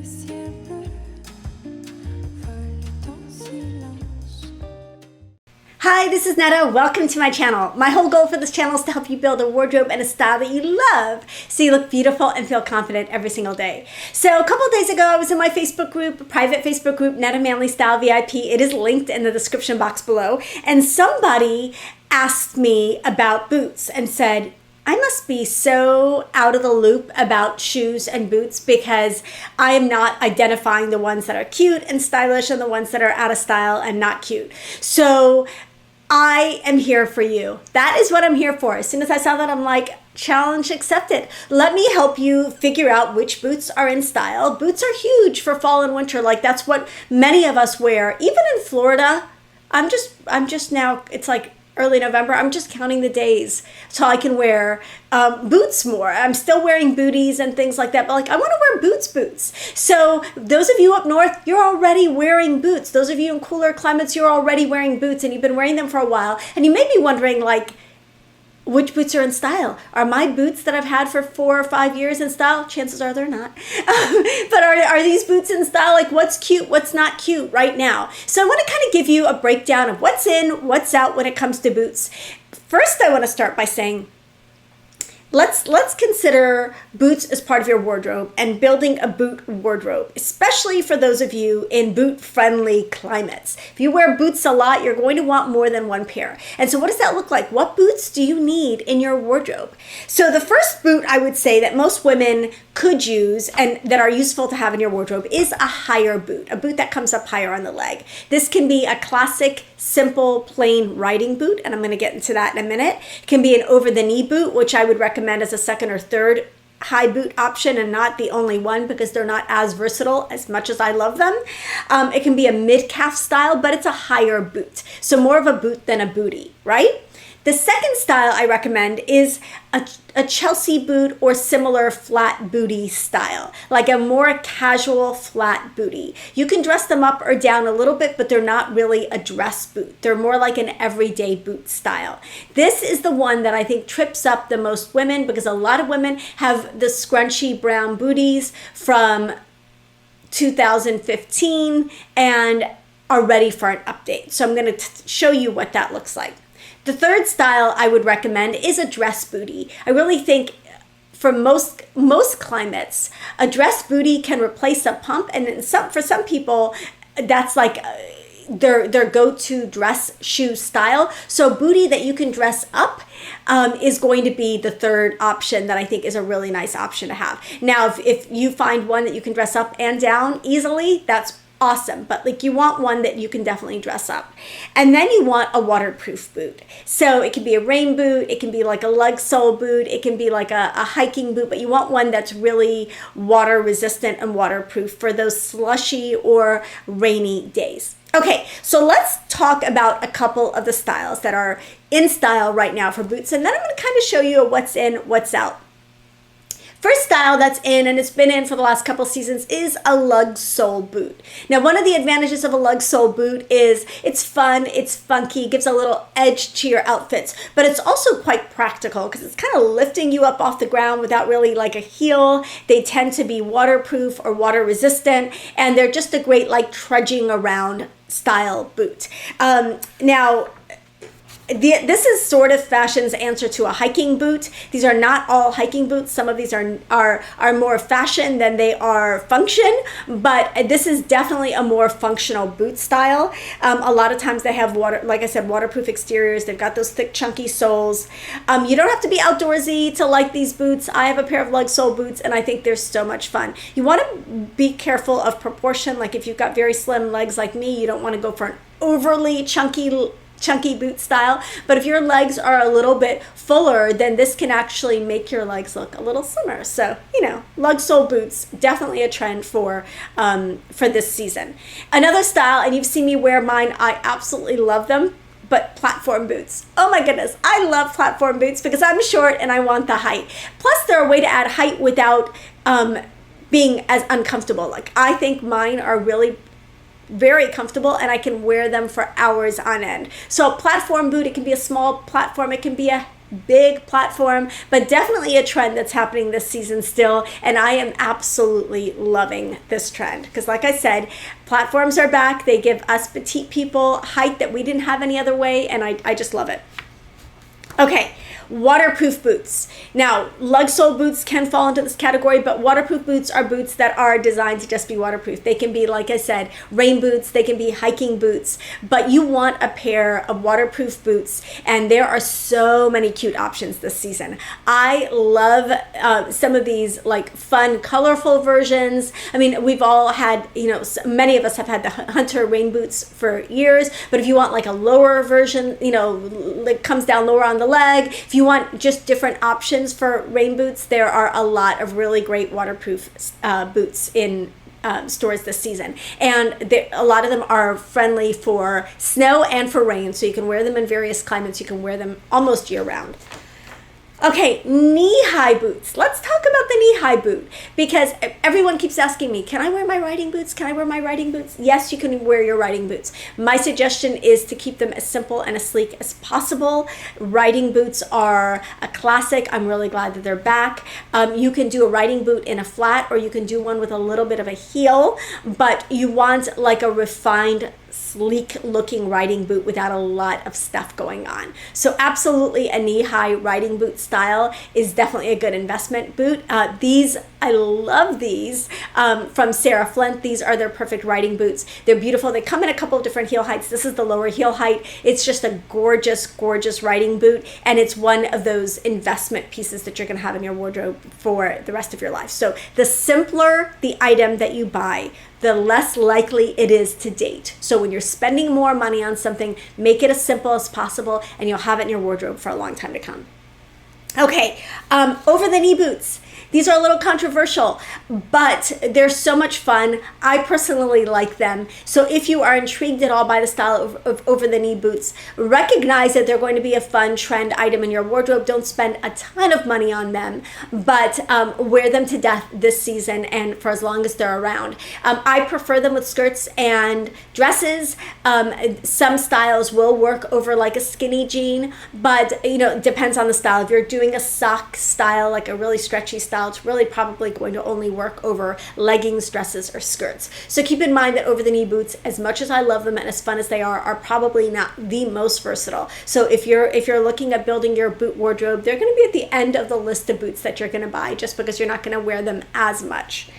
le ciel bleu vole en silence. Hi, this is Netta. Welcome to my channel. My whole goal for this channel is to help you build a wardrobe and a style that you love so you look beautiful and feel confident every single day. So a couple of days ago, I was in my Facebook group, a private Facebook group, Netta Manly Style VIP. It is linked in the description box below. And somebody asked me about boots and said, I must be so out of the loop about shoes and boots because I am not identifying the ones that are cute and stylish and the ones that are out of style and not cute. So I am here for you. That is what I'm here for. As soon as I saw that, I'm like, challenge accepted. Let me help you figure out which boots are in style. Boots are huge for fall and winter. Like that's what many of us wear. Even in Florida, I'm just now, it's like early November, I'm just counting the days so I can wear boots more. I'm still wearing booties and things like that, but like I want to wear boots. So those of you up north, you're already wearing boots. Those of you in cooler climates, you're already wearing boots and you've been wearing them for a while. And you may be wondering like, which boots are in style? Are my boots that I've had for 4 or 5 years in style? Chances are they're not. But are these boots in style? Like what's cute, what's not cute right now? So I want to kind of give you a breakdown of what's in, what's out when it comes to boots. First, I want to start by saying, let's consider boots as part of your wardrobe and building a boot wardrobe, especially for those of you in boot-friendly climates. If you wear boots a lot, you're going to want more than one pair. And so what does that look like? What boots do you need in your wardrobe? So the first boot I would say that most women could use and that are useful to have in your wardrobe is a higher boot, a boot that comes up higher on the leg. This can be a classic, simple, plain riding boot, and I'm going to get into that in a minute. It can be an over-the-knee boot, which I would recommend as a second or third high boot option and not the only one because they're not as versatile as much as I love them. It can be a mid-calf style, but it's a higher boot. So more of a boot than a bootie, right? The second style I recommend is a Chelsea boot or similar flat booty style, like a more casual flat booty. You can dress them up or down a little bit, but they're not really a dress boot. They're more like an everyday boot style. This is the one that I think trips up the most women because a lot of women have the scrunchy brown booties from 2015 and are ready for an update. So I'm going to show you what that looks like. The third style I would recommend is a dress bootie. I really think for most climates, a dress bootie can replace a pump, and for some people, that's like their go-to dress shoe style. So bootie that you can dress up is going to be the third option that I think is a really nice option to have. Now, if you find one that you can dress up and down easily, that's awesome, but like you want one that you can definitely dress up. And then you want a waterproof boot. So it can be a rain boot, it can be like a lug sole boot, it can be like a hiking boot, but you want one that's really water resistant and waterproof for those slushy or rainy days. Okay, so let's talk about a couple of the styles that are in style right now for boots, and then I'm going to kind of show you what's in, what's out. First style that's in, and it's been in for the last couple seasons, is a lug sole boot. Now, one of the advantages of a lug sole boot is it's fun, it's funky, gives a little edge to your outfits, but it's also quite practical because it's kind of lifting you up off the ground without really like a heel. They tend to be waterproof or water resistant, and they're just a great like trudging around style boot. Now, this is sort of fashion's answer to a hiking boot. These are not all hiking boots. Some of these are more fashion than they are function, but this is definitely a more functional boot style. A lot of times they have like I said, waterproof exteriors. They've got those thick, chunky soles. You don't have to be outdoorsy to like these boots. I have a pair of lug sole boots, and I think they're so much fun. You want to be careful of proportion. Like if you've got very slim legs like me, you don't want to go for an overly chunky boot style, but if your legs are a little bit fuller, then this can actually make your legs look a little slimmer. So, lug sole boots, definitely a trend for this season. Another style, and you've seen me wear mine, I absolutely love them, but platform boots. Oh my goodness, I love platform boots because I'm short and I want the height. Plus, they're a way to add height without being as uncomfortable. Like I think mine are really very comfortable and I can wear them for hours on end. So a platform boot, it can be a small platform, it can be a big platform, but definitely a trend that's happening this season still. And I am absolutely loving this trend because, like I said, platforms are back. They give us petite people height that we didn't have any other way, and I just love it. Okay, waterproof boots. Now, lug sole boots can fall into this category, but waterproof boots are boots that are designed to just be waterproof. They can be, like I said, rain boots, they can be hiking boots, but you want a pair of waterproof boots, and there are so many cute options this season. I love some of these like fun, colorful versions. I mean, we've all had, many of us have had the Hunter rain boots for years, but if you want like a lower version, that comes down lower on the leg, if you want just different options for rain boots, there are a lot of really great waterproof boots in stores this season, and a lot of them are friendly for snow and for rain, so you can wear them in various climates. You can wear them almost year round. Okay, knee-high boots. Let's talk about the knee-high boot, because everyone keeps asking me, can I wear my riding boots? Can I wear my riding boots? Yes, you can wear your riding boots. My suggestion is to keep them as simple and as sleek as possible. Riding boots are a classic. I'm really glad that they're back. You can do a riding boot in a flat, or you can do one with a little bit of a heel, but you want like a refined, sleek looking riding boot without a lot of stuff going on. So absolutely a knee-high riding boot style is definitely a good investment boot. I love these from Sarah Flint. These are their perfect riding boots. They're beautiful. They come in a couple of different heel heights. This is the lower heel height. It's just a gorgeous, gorgeous riding boot, and it's one of those investment pieces that you're going to have in your wardrobe for the rest of your life. So the simpler the item that you buy, the less likely it is to date. So when you're spending more money on something, make it as simple as possible, and you'll have it in your wardrobe for a long time to come. Okay, over the knee boots. These are a little controversial, but they're so much fun. I personally like them. So if you are intrigued at all by the style of over-the-knee boots, recognize that they're going to be a fun trend item in your wardrobe. Don't spend a ton of money on them, but wear them to death this season and for as long as they're around. I prefer them with skirts and dresses. Some styles will work over like a skinny jean, but it depends on the style. If you're doing a sock style, like a really stretchy style, it's really probably going to only work over leggings, dresses, or skirts. So keep in mind that over-the-knee boots, as much as I love them and as fun as they are probably not the most versatile. So if you're looking at building your boot wardrobe, they're going to be at the end of the list of boots that you're going to buy, just because you're not going to wear them as much.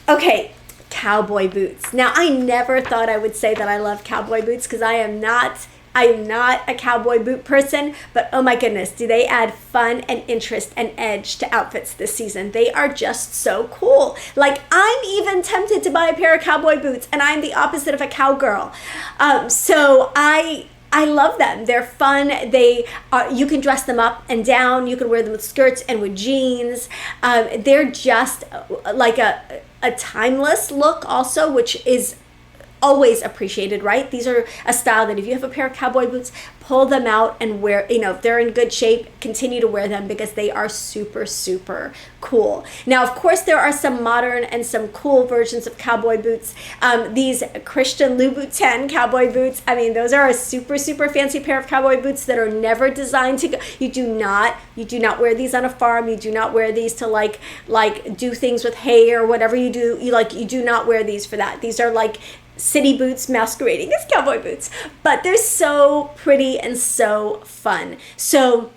Okay, cowboy boots. Now, I never thought I would say that I love cowboy boots, because I am not a cowboy boot person, but oh my goodness, do they add fun and interest and edge to outfits this season. They are just so cool. Like, I'm even tempted to buy a pair of cowboy boots, and I'm the opposite of a cowgirl. So I love them. They're fun. You can dress them up and down. You can wear them with skirts and with jeans. They're just like a timeless look also, which is always appreciated, right? These are a style that if you have a pair of cowboy boots, pull them out and wear, if they're in good shape, continue to wear them, because they are super, super cool. Now, of course, there are some modern and some cool versions of cowboy boots. These Christian Louboutin cowboy boots, those are a super, super fancy pair of cowboy boots that are never designed to go. You do not wear these on a farm. You do not wear these to like do things with hay or whatever you do. You do not wear these for that. These are like city boots masquerading as cowboy boots, but they're so pretty and so fun. So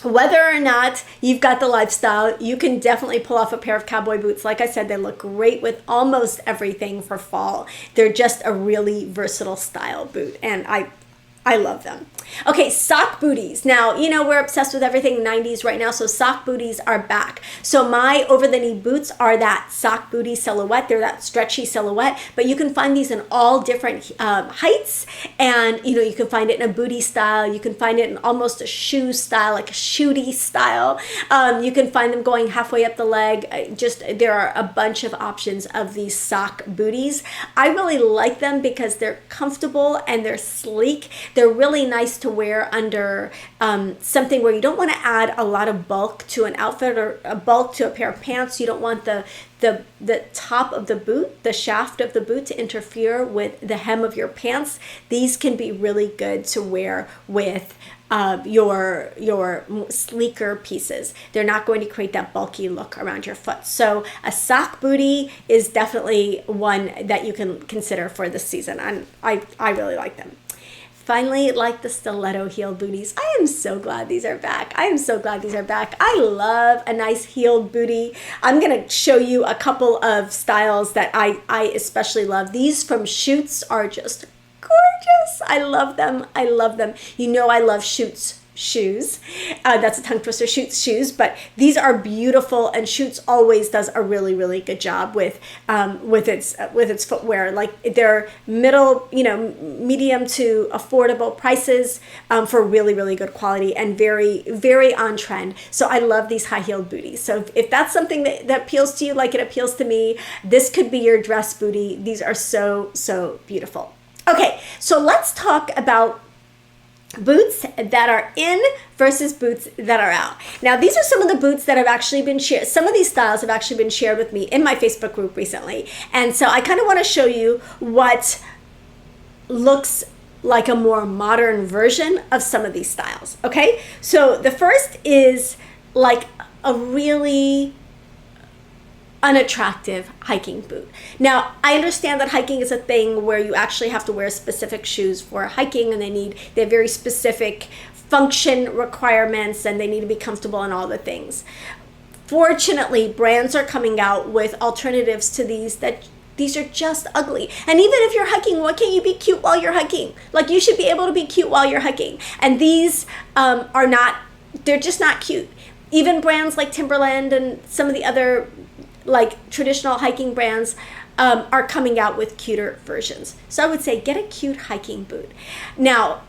whether or not you've got the lifestyle, you can definitely pull off a pair of cowboy boots. Like I said, they look great with almost everything for fall. They're just a really versatile style boot, and I love them. Okay, sock booties. Now, we're obsessed with everything 90s right now, so sock booties are back. So my over-the-knee boots are that sock booty silhouette. They're that stretchy silhouette, but you can find these in all different heights, and, you can find it in a booty style. You can find it in almost a shoe style, like a shooty style. You can find them going halfway up the leg. There are a bunch of options of these sock booties. I really like them because they're comfortable and they're sleek. They're really nice to wear under something where you don't want to add a lot of bulk to an outfit or a bulk to a pair of pants. You don't want the top of the boot, the shaft of the boot, to interfere with the hem of your pants. These can be really good to wear with your sleeker pieces. They're not going to create that bulky look around your foot. So a sock booty is definitely one that you can consider for this season, and I really like them. Finally, like the stiletto heel booties. I am so glad these are back. I am so glad these are back. I love a nice heeled booty. I'm going to show you a couple of styles that I especially love. These from Shoots are just gorgeous. I love them. I love them. You know I love Shoots shoes. That's a tongue twister, Shoots shoes, but these are beautiful, and Shoots always does a really, really good job with its footwear. Like they're middle, medium to affordable prices for really, really good quality and very, very on trend. So I love these high-heeled booties. So if that's something that appeals to you like it appeals to me, this could be your dress booty. These are so, so beautiful. Okay, so let's talk about boots that are in versus boots that are out. Now, these are some of the boots that have actually been shared. Some of these styles have actually been shared with me in my Facebook group recently. And so I kind of want to show you what looks like a more modern version of some of these styles. Okay, so the first is like a really unattractive hiking boot. Now, I understand that hiking is a thing where you actually have to wear specific shoes for hiking, and they have very specific function requirements, and they need to be comfortable and all the things. Fortunately, brands are coming out with alternatives to these that these are just ugly. And even if you're hiking, why can't you be cute while you're hiking? Like, you should be able to be cute while you're hiking. And these they're just not cute. Even brands like Timberland and some of the other like traditional hiking brands are coming out with cuter versions. So I would say get a cute hiking boot. Now,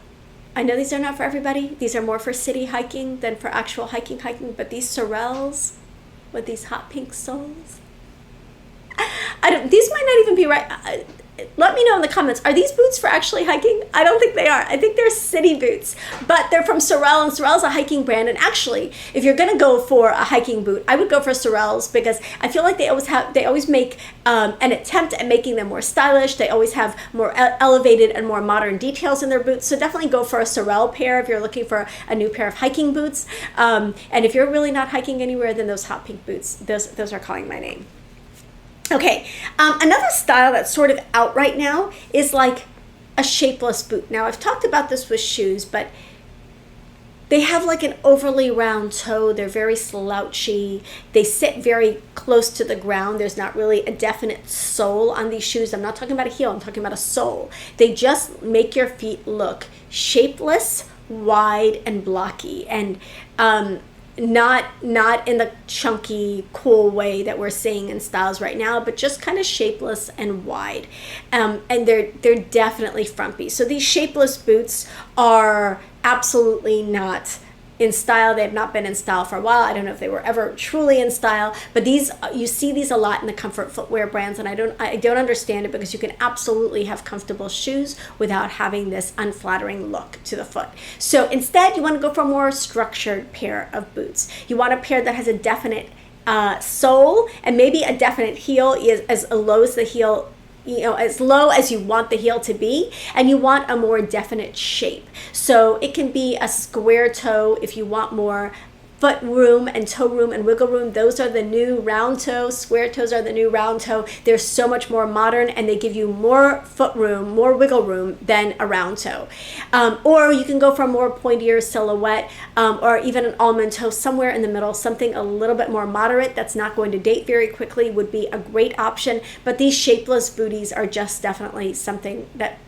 I know these are not for everybody. These are more for city hiking than for actual hiking, but these Sorels with these hot pink soles, these might not even be right. Let me know in the comments, are these boots for actually hiking? I don't think they are. I think they're city boots, but they're from Sorel, and Sorel's a hiking brand. And actually, if you're gonna go for a hiking boot, I would go for Sorel's, because I feel like they always make an attempt at making them more stylish. They always have more elevated and more modern details in their boots. So definitely go for a Sorel pair if you're looking for a new pair of hiking boots. And if you're really not hiking anywhere, then those hot pink boots, those are calling my name. Okay, another style that's sort of out right now is like a shapeless boot. Now, I've talked about this with shoes, but they have like an overly round toe. They're very slouchy. They sit very close to the ground. There's not really a definite sole on these shoes. I'm not talking about a heel. I'm talking about a sole. They just make your feet look shapeless, wide, and blocky. And not in the chunky, cool way that we're seeing in styles right now, but just kind of shapeless and wide. And they're definitely frumpy. So these shapeless boots are absolutely not in style. They have not been in style for a while. I don't know if they were ever truly in style, but you see these a lot in the comfort footwear brands, and I don't understand it, because you can absolutely have comfortable shoes without having this unflattering look to the foot. So instead, you want to go for a more structured pair of boots. You want a pair that has a definite sole and maybe a definite heel, as low as the heel, as low as you want the heel to be, and you want a more definite shape. So it can be a square toe if you want more foot room and toe room and wiggle room. Those are the new round toe. Square toes are the new round toe. They're so much more modern, and they give you more foot room, more wiggle room than a round toe. Or you can go for a more pointier silhouette, or even an almond toe, somewhere in the middle. Something a little bit more moderate that's not going to date very quickly would be a great option. But these shapeless booties are just definitely something that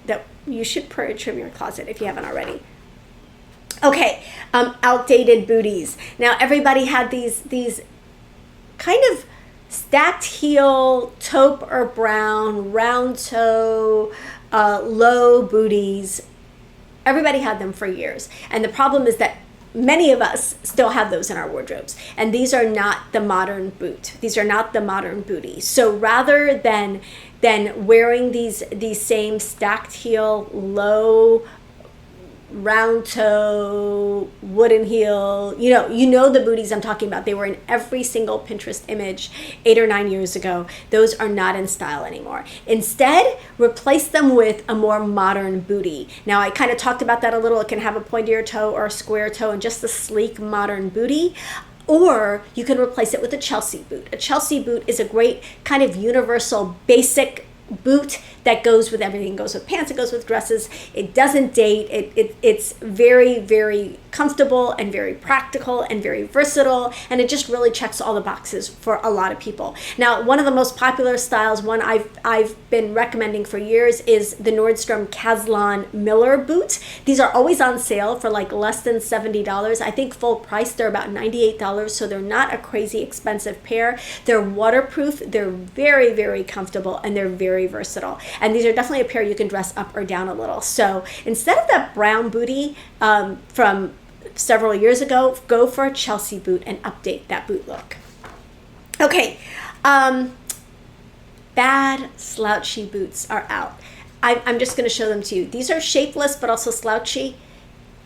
you should purge from your closet if you haven't already. Okay, outdated booties. Now, everybody had these kind of stacked heel, taupe or brown, round toe, low booties. Everybody had them for years. And the problem is that many of us still have those in our wardrobes. And these are not the modern boot. These are not the modern booty. So rather than wearing these same stacked heel, low round toe, wooden heel. You know the booties I'm talking about. They were in every single Pinterest image 8 or 9 years ago. Those are not in style anymore. Instead, replace them with a more modern booty. Now, I kind of talked about that a little. It can have a pointier toe or a square toe and just a sleek modern booty. Or you can replace it with a Chelsea boot. A Chelsea boot is a great kind of universal basic boot that goes with everything. It goes with pants, it goes with dresses. It doesn't date. It's very, very comfortable and very practical and very versatile, and it just really checks all the boxes for a lot of people. Now, one of the most popular styles, one I've been recommending for years, is the Nordstrom Caslon Miller boot. These are always on sale for like less than $70. I think full price they're about $98, so they're not a crazy expensive pair. They're waterproof, they're very, very comfortable, and they're very versatile. And these are definitely a pair you can dress up or down a little. So instead of that brown booty from several years ago, go for a Chelsea boot and update that boot look. Okay, bad slouchy boots are out. I'm just going to show them to you. These are shapeless but also slouchy.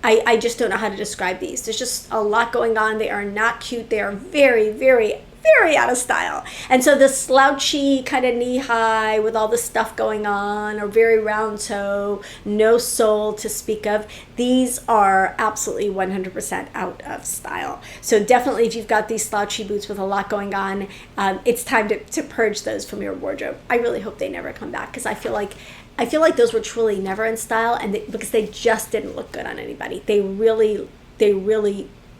I just don't know how to describe these. There's just a lot going on. They are not cute. They are very, very, very out of style. And so the slouchy kind of knee high with all the stuff going on, or very round toe, no sole to speak of, these are absolutely 100% out of style. So definitely if you've got these slouchy boots with a lot going on, it's time to purge those from your wardrobe. I really hope they never come back, because I feel like those were truly never in style, and because they just didn't look good on anybody. They really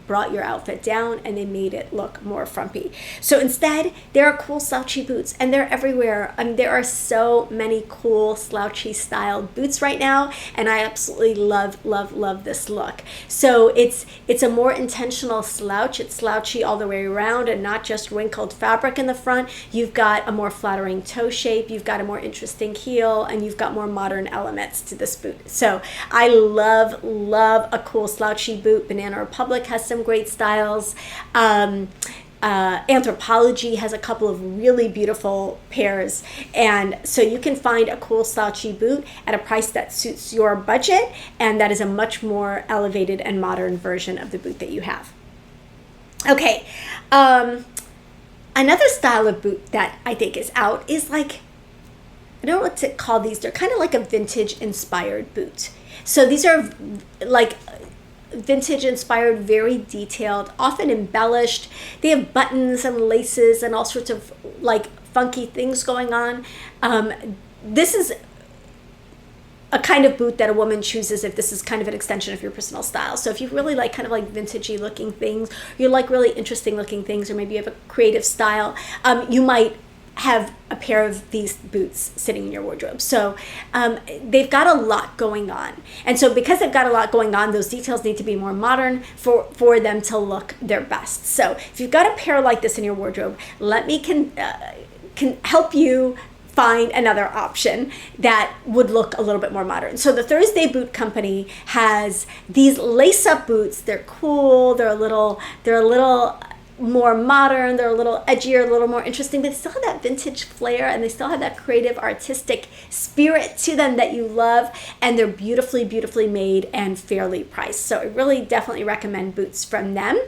brought your outfit down, and they made it look more frumpy. So instead, there are cool slouchy boots, and they're everywhere. There are so many cool slouchy styled boots right now, and I absolutely love this look. So it's a more intentional slouch. It's slouchy all the way around and not just wrinkled fabric in the front. You've got a more flattering toe shape, you've got a more interesting heel, and you've got more modern elements to this boot. So I love a cool slouchy boot. Banana Republic has some great styles. Anthropology has a couple of really beautiful pairs, and so you can find a cool slouchy boot at a price that suits your budget, and that is a much more elevated and modern version of the boot that you have. Okay, another style of boot that I think is out is like, I don't know what to call these. They're kind of like a vintage inspired boot. So these are like vintage inspired, very detailed, often embellished. They have buttons and laces and all sorts of like funky things going on. This is a kind of boot that a woman chooses if this is kind of an extension of your personal style. So if you really like kind of like vintagey looking things, you like really interesting looking things, or maybe you have a creative style, you might have a pair of these boots sitting in your wardrobe. So they've got a lot going on. And so because they've got a lot going on, those details need to be more modern for them to look their best. So if you've got a pair like this in your wardrobe, let me can help you find another option that would look a little bit more modern. So the Thursday Boot Company has these lace-up boots. They're cool. They're a little more modern, they're a little edgier, a little more interesting, but they still have that vintage flair, and they still have that creative, artistic spirit to them that you love, and they're beautifully, beautifully made and fairly priced. So I really definitely recommend boots from them.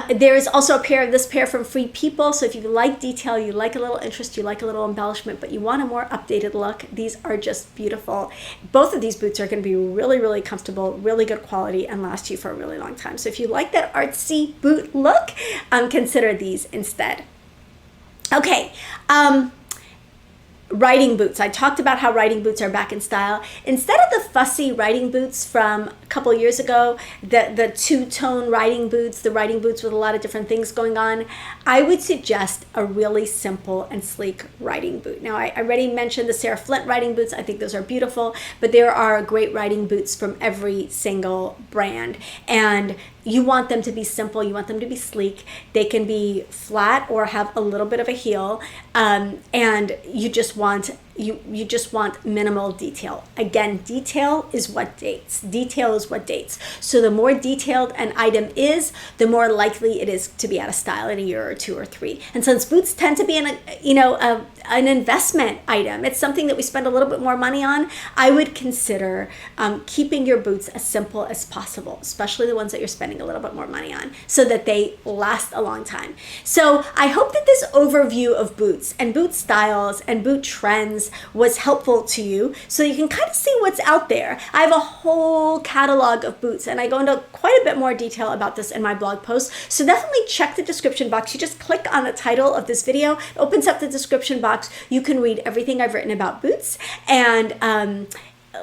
There is also this pair from Free People. So if you like detail, you like a little interest, you like a little embellishment, but you want a more updated look, these are just beautiful. Both of these boots are going to be really, really comfortable, really good quality, and last you for a really long time. So if you like that artsy boot look, consider these instead. Okay. Riding boots. I talked about how riding boots are back in style. Instead of the fussy riding boots from a couple years ago, the two-tone riding boots, the riding boots with a lot of different things going on, I would suggest a really simple and sleek riding boot. Now, I already mentioned the Sarah Flint riding boots. I think those are beautiful, but there are great riding boots from every single brand, and you want them to be simple, you want them to be sleek. They can be flat or have a little bit of a heel, and you just want you just want minimal detail. Again, detail is what dates. Detail is what dates. So the more detailed an item is, the more likely it is to be out of style in a year or 2 or 3. And since boots tend to be an investment item, it's something that we spend a little bit more money on, I would consider keeping your boots as simple as possible, especially the ones that you're spending a little bit more money on, so that they last a long time. So I hope that this overview of boots and boot styles and boot trends was helpful to you, so you can kind of see what's out there. I have a whole catalog of boots, and I go into quite a bit more detail about this in my blog post. So definitely check the description box. You just click on the title of this video, it opens up the description box. You can read everything I've written about boots, and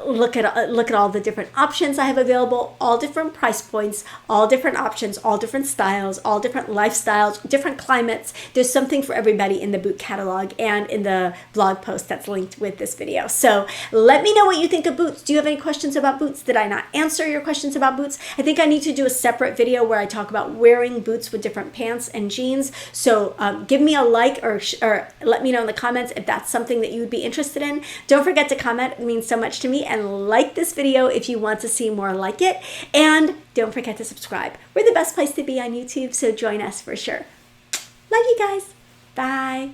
look at all the different options I have available, all different price points, all different options, all different styles, all different lifestyles, different climates. There's something for everybody in the boot catalog and in the blog post that's linked with this video. So let me know what you think of boots. Do you have any questions about boots? Did I not answer your questions about boots? I think I need to do a separate video where I talk about wearing boots with different pants and jeans. So give me a like or let me know in the comments if that's something that you would be interested in. Don't forget to comment. It means so much to me. And like this video if you want to see more like it. And don't forget to subscribe. We're the best place to be on YouTube, so join us for sure. Love you guys. Bye.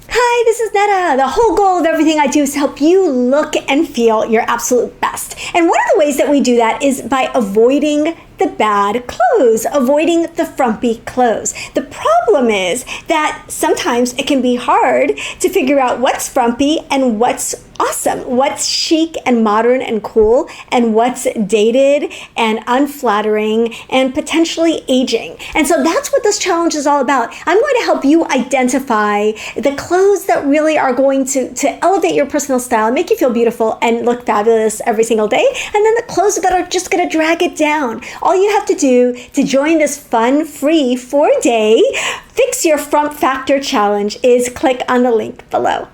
Hi, this is Netta. The whole goal of everything I do is to help you look and feel your absolute best. And one of the ways that we do that is by avoiding the bad clothes, avoiding the frumpy clothes. The problem is that sometimes it can be hard to figure out what's frumpy and what's awesome, what's chic and modern and cool, and what's dated and unflattering and potentially aging. And so that's what this challenge is all about. I'm going to help you identify the clothes that really are going to elevate your personal style, make you feel beautiful and look fabulous every single day, and then the clothes that are just going to drag it down. All you have to do to join this fun, free 4-day Fix Your Frump Factor challenge is click on the link below.